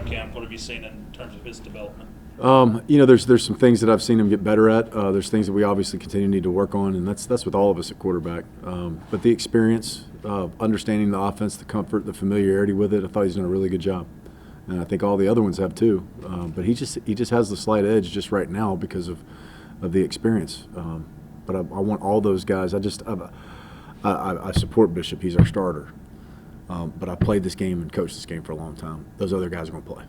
rehab camp, what have you seen in terms of his development? There's some things that I've seen him get better at. There's things that we obviously continue to need to work on, and that's with all of us at quarterback. But the experience, understanding the offense, the comfort, the familiarity with it, I thought he's done a really good job. And I think all the other ones have too. But he just has the slight edge just right now because of the experience. But I want all those guys. I support Bishop. He's our starter. But I played this game and coached this game for a long time. Those other guys are going to play.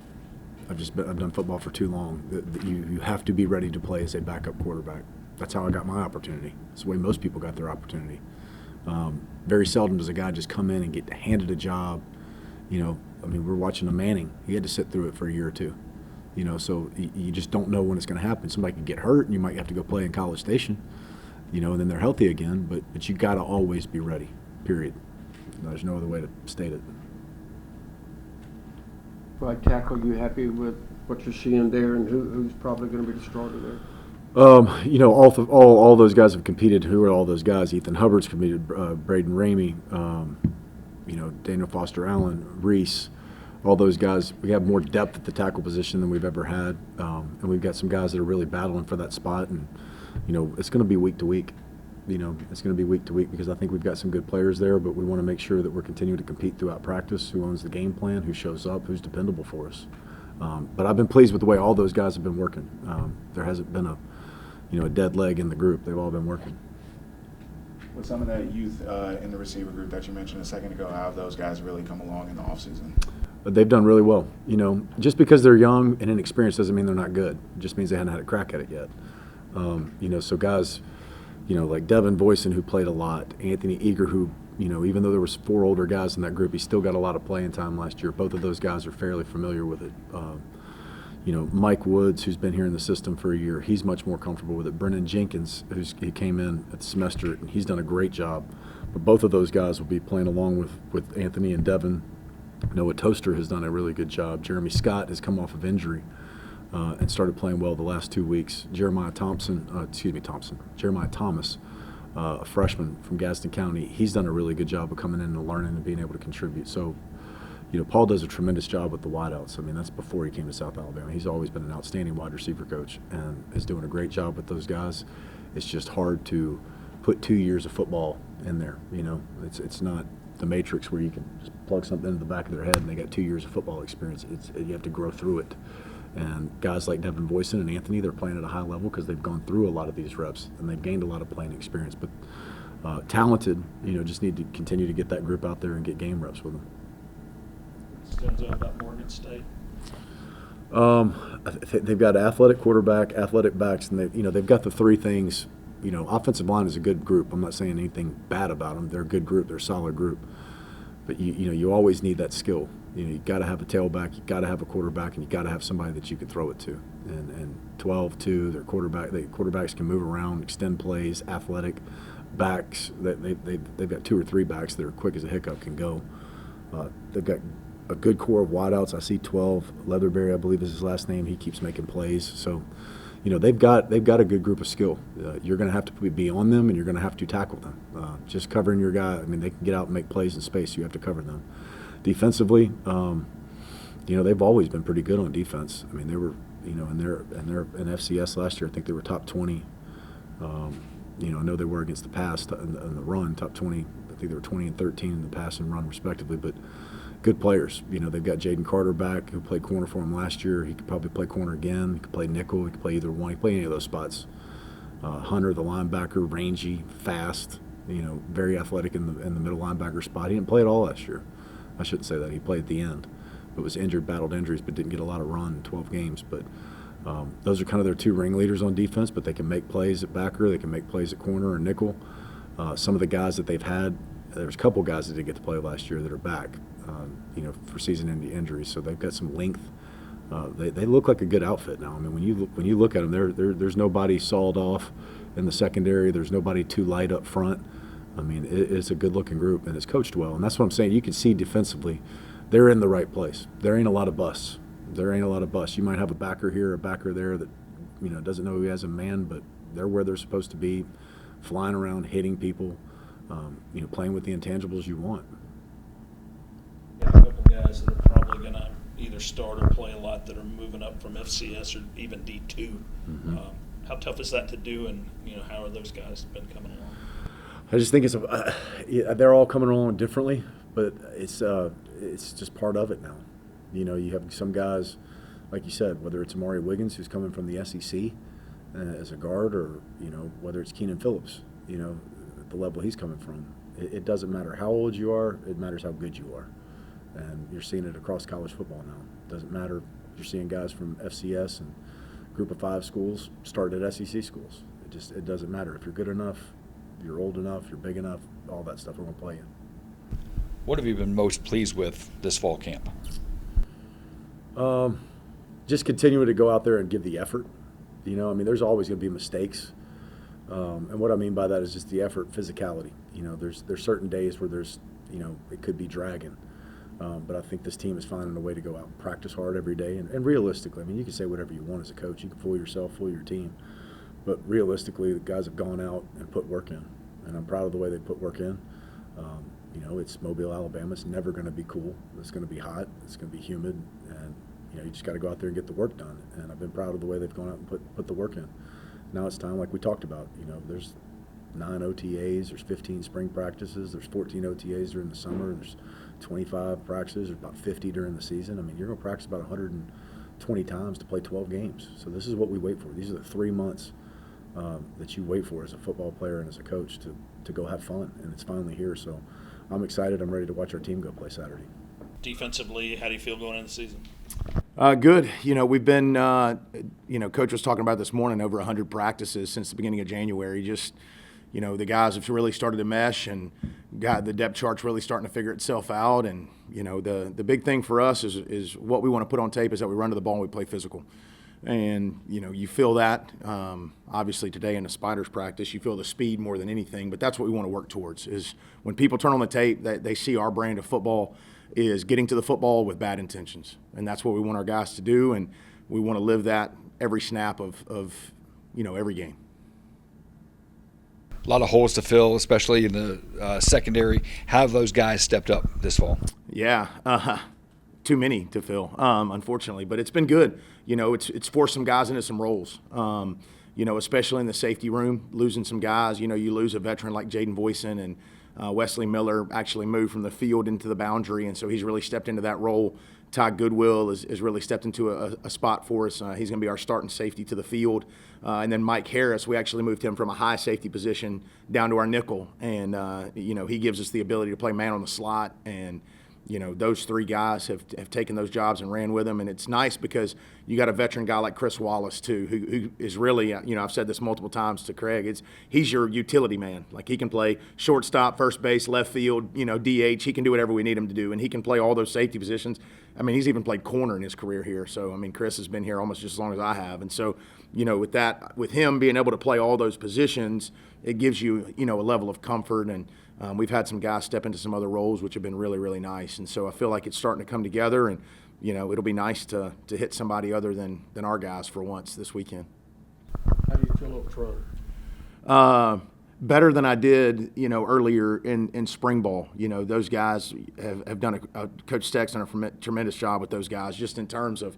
I've done football for too long. You have to be ready to play as a backup quarterback. That's how I got my opportunity. It's the way most people got their opportunity. Very seldom does a guy just come in and get handed a job. We're watching a Manning. He had to sit through it for a year or two. So you just don't know when it's going to happen. Somebody can get hurt, and you might have to go play in College Station. And then they're healthy again. But you got to always be ready. Period. There's no other way to state it. Right tackle, you happy with what you're seeing there, and who's probably going to be the starter there? All those guys have competed. Who are all those guys? Ethan Hubbard's competed. Braden Ramey, Daniel Foster Allen, Reese. All those guys. We have more depth at the tackle position than we've ever had, and we've got some guys that are really battling for that spot. And it's going to be week to week. It's going to be week to week because I think we've got some good players there, but we want to make sure that we're continuing to compete throughout practice, who owns the game plan, who shows up, who's dependable for us. But I've been pleased with the way all those guys have been working. There hasn't been a dead leg in the group. They've all been working. With some of that youth in the receiver group that you mentioned a second ago, how have those guys really come along in the offseason? But they've done really well. Just because they're young and inexperienced doesn't mean they're not good. It just means they haven't had a crack at it yet. So guys, like Devin Boyson, who played a lot, Anthony Eager, who, even though there was 4 older guys in that group, he still got a lot of playing time last year. Both of those guys are fairly familiar with it. Mike Woods, who's been here in the system for a year, he's much more comfortable with it. Brennan Jenkins, he came in at the semester, and he's done a great job. But both of those guys will be playing along with Anthony and Devin. Noah Toaster has done a really good job. Jeremy Scott has come off of injury and started playing well the last 2 weeks. Jeremiah Thomas, a freshman from Gadsden County, he's done a really good job of coming in and learning and being able to contribute. So, Paul does a tremendous job with the wideouts. That's before he came to South Alabama. He's always been an outstanding wide receiver coach and is doing a great job with those guys. It's just hard to put 2 years of football in there. It's not the Matrix where you can just plug something into the back of their head and they got 2 years of football experience. You have to grow through it. And guys like Devin Boyson and Anthony, they're playing at a high level because they've gone through a lot of these reps and they've gained a lot of playing experience. But talented, just need to continue to get that group out there and get game reps with them. Stunzo about Morgan State. They've got athletic quarterback, athletic backs, and they've got the 3 things. Offensive line is a good group. I'm not saying anything bad about them. They're a good group. They're a solid group. But you always need that skill. You got to have a tailback, you got to have a quarterback, and you got to have somebody that you can throw it to. And 12-2, their quarterbacks can move around, extend plays, athletic backs. They've got 2 or 3 backs that are quick as a hiccup can go. They've got a good core of wideouts. I see 12. Leatherberry, I believe is his last name. He keeps making plays. So, they've got a good group of skill. You're going to have to be on them, and you're going to have to tackle them. Just covering your guy. They can get out and make plays in space. You have to cover them. Defensively, they've always been pretty good on defense. They were, in FCS last year, I think they were top 20. I know they were against the pass and the run, top 20. I think they were 20 and 13 in the pass and run respectively. But good players. They've got Jaden Carter back, who played corner for them last year. He could probably play corner again. He could play nickel. He could play either one. He could play any of those spots. Hunter, the linebacker, rangy, fast. Very athletic in the middle linebacker spot. He didn't play at all last year. I shouldn't say that. He played at the end, but was injured, battled injuries, but didn't get a lot of run in 12 games. But those are kind of their 2 ringleaders on defense, but they can make plays at backer. They can make plays at corner or nickel. Some of the guys that they've had, there's a couple guys that didn't get to play last year that are back, for season-ending injuries. So they've got some length. They look like a good outfit now. When you look at them, there's nobody sawed off in the secondary. There's nobody too light up front. It's a good-looking group, and it's coached well. And that's what I'm saying. You can see defensively, they're in the right place. There ain't a lot of busts. You might have a backer here, a backer there that, doesn't know he has a man, but they're where they're supposed to be, flying around, hitting people, playing with the intangibles you want. Got a couple guys that are probably going to either starter play a lot that are moving up from FCS or even D2. How tough is that to do, and how are those guys been coming along? I just think they're all coming along differently, but it's just part of it now. You have some guys, like you said, whether it's Amari Wiggins, who's coming from the SEC as a guard, or whether it's Keenan Phillips, at the level he's coming from. It doesn't matter how old you are; it matters how good you are, and you're seeing it across college football now. It doesn't matter. You're seeing guys from FCS and Group of 5 schools starting at SEC schools. It doesn't matter if you're good enough, you're old enough, you're big enough. All that stuff we're going to play in. What have you been most pleased with this fall camp? Just continuing to go out there and give the effort. There's always going to be mistakes. And what I mean by that is just the effort, physicality. There's certain days where it could be dragging. But I think this team is finding a way to go out and practice hard every day. And realistically, you can say whatever you want as a coach. You can fool yourself, fool your team. But realistically, the guys have gone out and put work in. And I'm proud of the way they put work in. It's Mobile, Alabama. It's never going to be cool. It's going to be hot. It's going to be humid. And, you just got to go out there and get the work done. And I've been proud of the way they've gone out and put the work in. Now it's time, like we talked about, there's 9 OTAs, there's 15 spring practices, there's 14 OTAs during the summer, there's 25 practices, there's about 50 during the season. You're going to practice about 120 times to play 12 games. So this is what we wait for. These are the 3 months that you wait for as a football player and as a coach to go have fun, and it's finally here. So I'm excited. I'm ready to watch our team go play Saturday. Defensively, how do you feel going into the season? Good. We've been, Coach was talking about this morning, over 100 practices since the beginning of January. Just, the guys have really started to mesh, and the depth chart's really starting to figure itself out. And, the big thing for us is what we want to put on tape is that we run to the ball and we play physical. And, you feel that, obviously today in the Spiders practice, you feel the speed more than anything, but that's what we want to work towards is when people turn on the tape, that they see our brand of football is getting to the football with bad intentions. And that's what we want our guys to do, and we want to live that every snap of every game. A lot of holes to fill, especially in the secondary. How have those guys stepped up this fall? Yeah, too many to fill, unfortunately. But it's been good. It's forced some guys into some roles. Especially in the safety room, losing some guys. You lose a veteran like Jaden Voisin, and Wesley Miller actually moved from the field into the boundary, and so he's really stepped into that role. Ty Goodwill has really stepped into a spot for us. He's going to be our starting safety to the field. And then Mike Harris, we actually moved him from a high safety position down to our nickel. And, he gives us the ability to play man on the slot. And, those 3 guys have taken those jobs and ran with them. And it's nice because you got a veteran guy like Chris Wallace, too, who is really, I've said this multiple times to Craig, he's your utility man. Like, he can play shortstop, first base, left field, DH. He can do whatever we need him to do. And he can play all those safety positions. He's even played corner in his career here. So, Chris has been here almost just as long as I have. And so, with him being able to play all those positions, it gives you, a level of comfort. And we've had some guys step into some other roles, which have been really, really nice. And so I feel like it's starting to come together, and, it'll be nice to hit somebody other than our guys for once this weekend. How do you feel up front? Better than I did, earlier in spring ball. Those guys have done Coach Steck's done a tremendous job with those guys, just in terms of,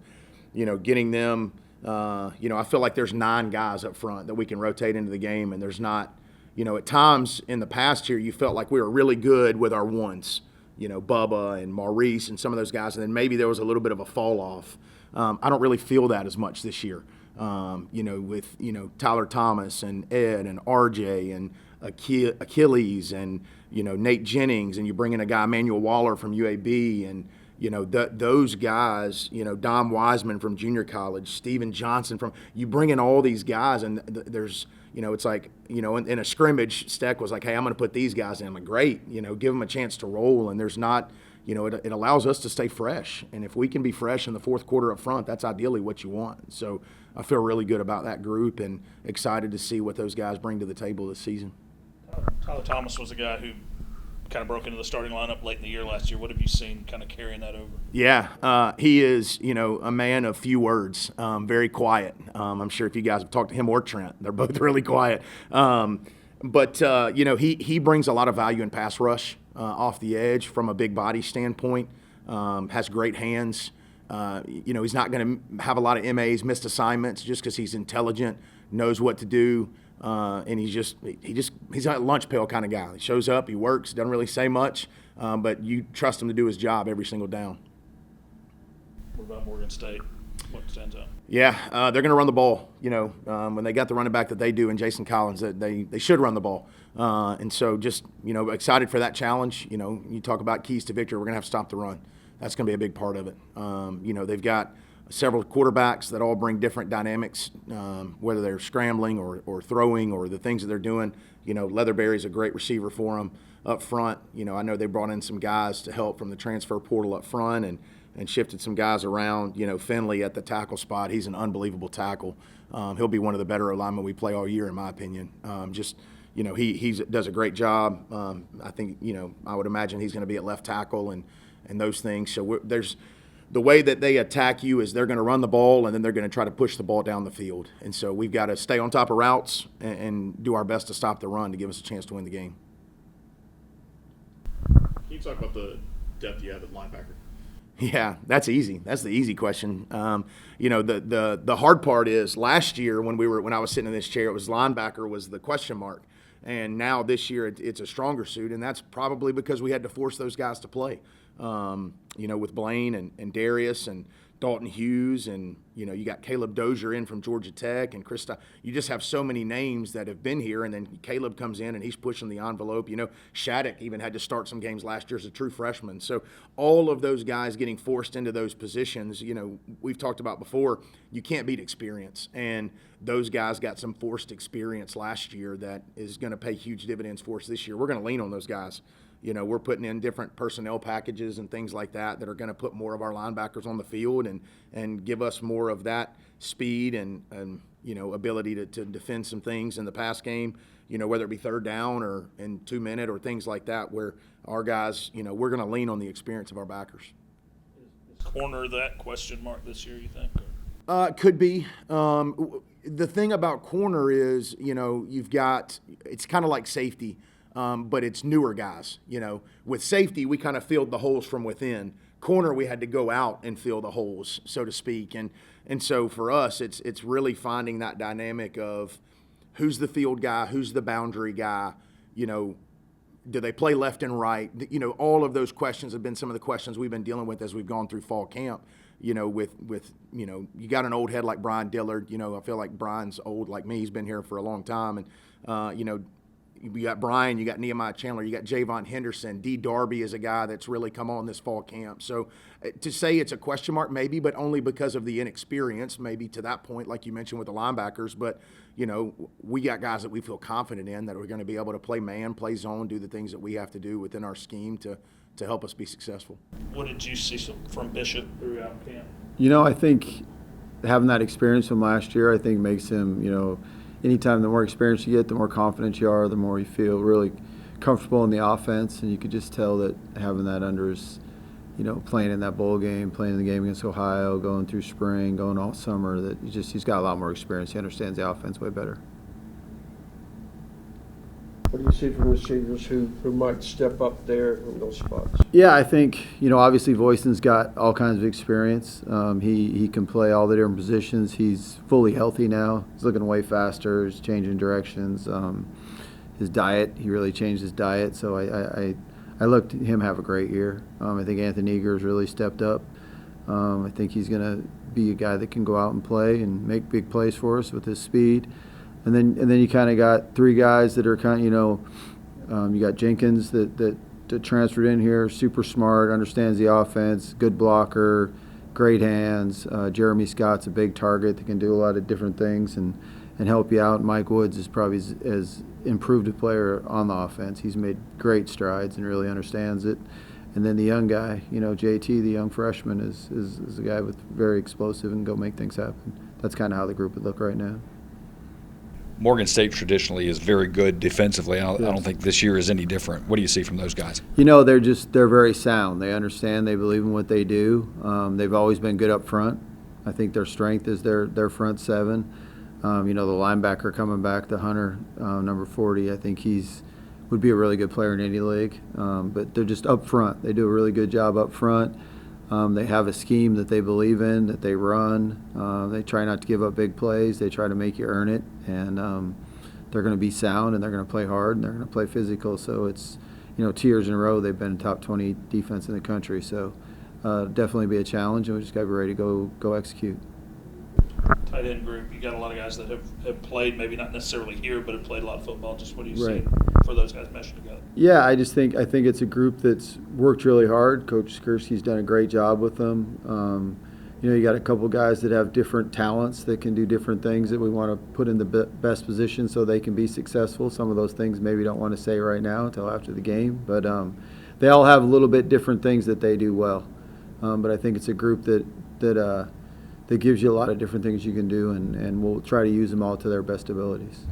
getting them. I feel like there's 9 guys up front that we can rotate into the game, and there's not. At times in the past year, you felt like we were really good with our ones, Bubba and Maurice and some of those guys, and then maybe there was a little bit of a fall off. I don't really feel that as much this year. With Tyler Thomas and Ed and RJ and Achilles and Nate Jennings, and you bring in a guy Emmanuel Waller from UAB, and those guys, Dom Wiseman from junior college, Steven Johnson you bring in all these guys, and there's it's like in a scrimmage, Steck was like, hey, I'm going to put these guys in. I'm like, great, give them a chance to roll, and there's not. It allows us to stay fresh. And if we can be fresh in the fourth quarter up front, that's ideally what you want. So I feel really good about that group and excited to see what those guys bring to the table this season. Tyler Thomas was a guy who kind of broke into the starting lineup late in the year last year. What have you seen kind of carrying that over? Yeah, he is, a man of few words, very quiet. I'm sure if you guys have talked to him or Trent, they're both really quiet. But he brings a lot of value in pass rush off the edge from a big body standpoint, has great hands. He's not going to have a lot of MAs, missed assignments, just because he's intelligent, knows what to do, and he's a lunch pail kind of guy. He shows up, he works, doesn't really say much, but you trust him to do his job every single down. What about Morgan State? What stands out? Yeah, they're going to run the ball. When they got the running back that they do in Jason Collins, that they should run the ball. And so just, excited for that challenge. You talk about keys to victory, we're going to have to stop the run. That's going to be a big part of it. They've got several quarterbacks that all bring different dynamics, whether they're scrambling or throwing or the things that they're doing. Leatherberry's a great receiver for them up front. I know they brought in some guys to help from the transfer portal up front and shifted some guys around. Finley at the tackle spot, he's an unbelievable tackle. He'll be one of the better linemen we play all year, in my opinion. He does a great job. I think, I would imagine he's going to be at left tackle and those things. So there's the way that they attack you is they're going to run the ball and then they're going to try to push the ball down the field. And so we've got to stay on top of routes and do our best to stop the run to give us a chance to win the game. Can you talk about the depth you have at linebacker? Yeah, that's easy. That's the easy question. The hard part is last year when I was sitting in this chair, it was linebacker was the question mark. And now this year it's a stronger suit, and that's probably because we had to force those guys to play. With Blaine and Darius and Dalton Hughes, and you got Caleb Dozier in from Georgia Tech, and Krista. You just have so many names that have been here, and then Caleb comes in and he's pushing the envelope. Shattuck even had to start some games last year as a true freshman. So all of those guys getting forced into those positions, we've talked about before, you can't beat experience, and those guys got some forced experience last year that is going to pay huge dividends for us this year. We're going to lean on those guys. We're putting in different personnel packages and things like that are going to put more of our linebackers on the field and give us more of that speed and ability to defend some things in the pass game, whether it be third down or in 2 minute or things like that, where our guys, we're going to lean on the experience of our backers. Is corner that question mark this year, you think? Could be. The thing about corner is, you've got, it's kind of like safety. But it's newer guys. With safety, we kind of filled the holes from within. Corner, we had to go out and fill the holes, so to speak. And so for us, it's really finding that dynamic of who's the field guy, who's the boundary guy. Do they play left and right? All of those questions have been some of the questions we've been dealing with as we've gone through fall camp. You got an old head like Brian Dillard. I feel like Brian's old like me. He's been here for a long time, and you got Brian, you got Nehemiah Chandler, you got Javon Henderson. D. Darby is a guy that's really come on this fall camp. So to say it's a question mark, maybe, but only because of the inexperience, maybe to that point, like you mentioned with the linebackers. But, we got guys that we feel confident in that are going to be able to play man, play zone, do the things that we have to do within our scheme to help us be successful. What did you see from Bishop throughout camp? I think having that experience from last year, I think makes him, anytime the more experience you get, the more confident you are, the more you feel really comfortable in the offense. And you could just tell that having that under his, playing in that bowl game, playing in the game against Ohio, going through spring, going all summer, that he's got a lot more experience. He understands the offense way better. What do you see from receivers who might step up there in those spots? Yeah, I think, obviously Voisin's got all kinds of experience. He can play all the different positions. He's fully healthy now. He's looking way faster. He's changing directions. His diet, he really changed his diet. So I looked at him have a great year. I think Anthony Eager's really stepped up. I think he's going to be a guy that can go out and play and make big plays for us with his speed. And then you kind of got three guys that are kind of, you got Jenkins that transferred in here, super smart, understands the offense, good blocker, great hands. Jeremy Scott's a big target that can do a lot of different things and help you out. Mike Woods is probably as improved a player on the offense. He's made great strides and really understands it. And then the young guy, JT, the young freshman, is a guy with very explosive and go make things happen. That's kind of how the group would look right now. Morgan State traditionally is very good defensively. I don't think this year is any different. What do you see from those guys? They're very sound. They understand. They believe in what they do. They've always been good up front. I think their strength is their front seven. The linebacker coming back, the Hunter, number 40, I think would be a really good player in any league. But they're just up front. They do a really good job up front. They have a scheme that they believe in, that they run. They try not to give up big plays. They try to make you earn it, and they're going to be sound, and they're going to play hard, and they're going to play physical. So it's, 2 years in a row they've been top 20 defense in the country. So definitely be a challenge, and we just got to be ready to go execute. Tight end group, you got a lot of guys that have played, maybe not necessarily here, but have played a lot of football. Just what do you Right. see for those guys meshing together? Yeah, I think it's a group that's worked really hard. Coach Skursky's done a great job with them. You got a couple guys that have different talents that can do different things that we want to put in the best position so they can be successful. Some of those things maybe don't want to say right now until after the game, but they all have a little bit different things that they do well. But I think it's a group that gives you a lot of different things you can do, and we'll try to use them all to their best abilities.